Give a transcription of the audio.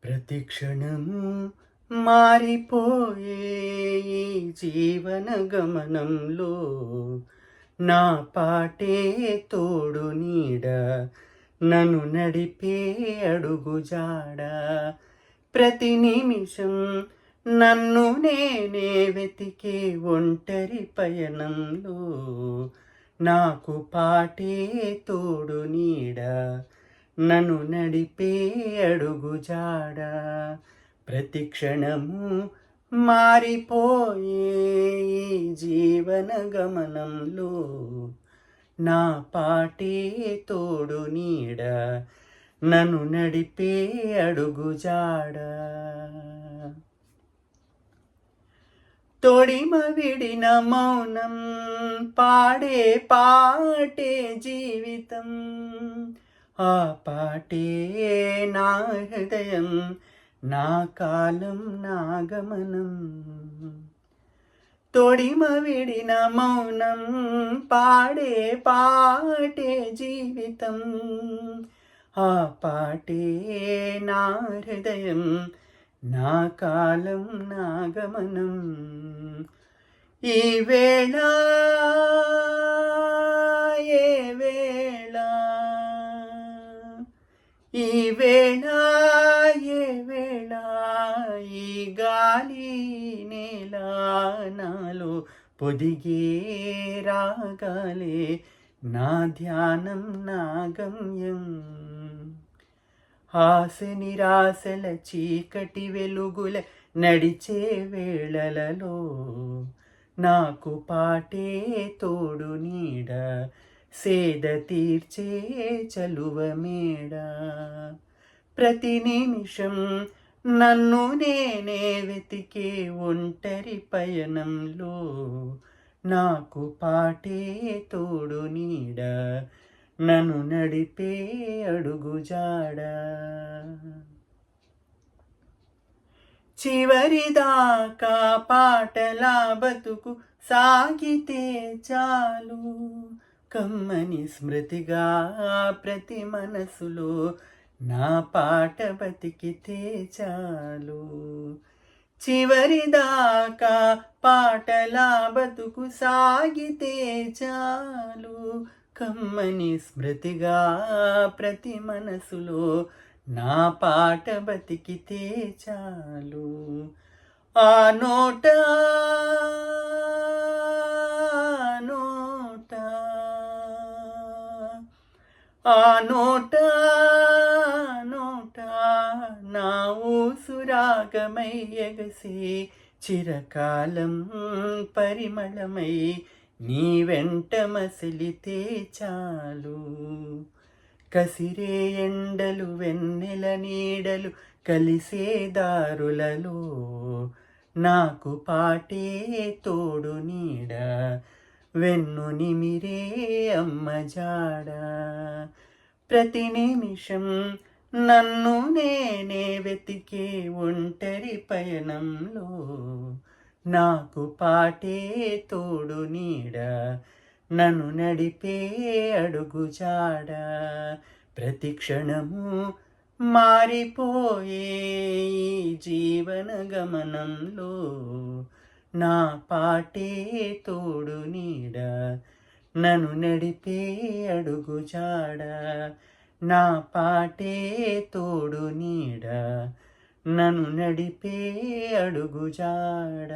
ప్రతిక్షణము మారిపోయే ఈ జీవన గమనంలో నా పాటే తోడు నీడ నన్ను నడిపే అడుగుజాడ. ప్రతి నిమిషం నన్ను నేనే వెతికే ఒంటరి పయనంలో నాకు పాటే తోడు నీడ నన్ను నడిపే అడుగుజాడ. ప్రతి క్షణము మారిపోయే ఈ జీవన గమనంలో నా పాటే తోడు నీడ నన్ను నడిపే అడుగుజాడ. తొడిమ విడిన మౌనం పాడే పాటే జీవితం, ఆ పాటే నా హృదయం, నా కాలం, నా గమనం. తొడిమ విడిన మౌనం పాడే పాటే జీవితం, ఆ పాటే నా హృదయం, నా కాలం, నా గమనం. ఈ వేళ ఏ వేళ, ఈ వేళ ఏ వేళ, ఈ గాలి నేల నాలో పొదిగే రాగాలే నా ధ్యానం, నా గమ్యం. ఆశ నిరాశల చీకటి వెలుగుల నడిచే వేళలలో నాకు పాటే తోడు నీడ, సేద తీర్చే చలువ మేడ. ప్రతి నిమిషం నన్ను నేనే వెతికే ఒంటరి పయనంలో నాకు పాటే తోడు నీడ నన్ను నడిపే అడుగుజాడ. చివరిదాకా పాటలా బతుకు సాగితే చాలు, కమ్మని స్మృతిగా ప్రతి మనసులో నా పాట బతికితే చాలు. చివరిదాకా పాటలా బతుకు సాగితే చాలు, కమ్మని స్మృతిగా ప్రతి మనసులో నా పాట బతికితే చాలు. ఆ నోట నోట, ఆ నోట నోట నా ఊసురాగమై ఎగసి చిరకాలం పరిమళమై నీ వెంట మసిలితే చాలు. కసిరే ఎండలు వెన్నెల నీడలు కలిసే దారులలో నాకు పాటే తోడు నీడ, వెన్ను నిమిరే అమ్మ జాడ. ప్రతి నిమిషం నన్ను నేనే వెతికే ఒంటరి పయనంలో నాకు పాటే తోడు నీడ నన్ను నడిపే అడుగుజాడ. ప్రతి క్షణము మారిపోయే ఈ జీవన గమనంలో నా పాటే తోడు నీడ నన్ను నడిపే అడుగుజాడ. నా పాటే తోడు నీడ నన్ను నడిపే అడుగుజాడ.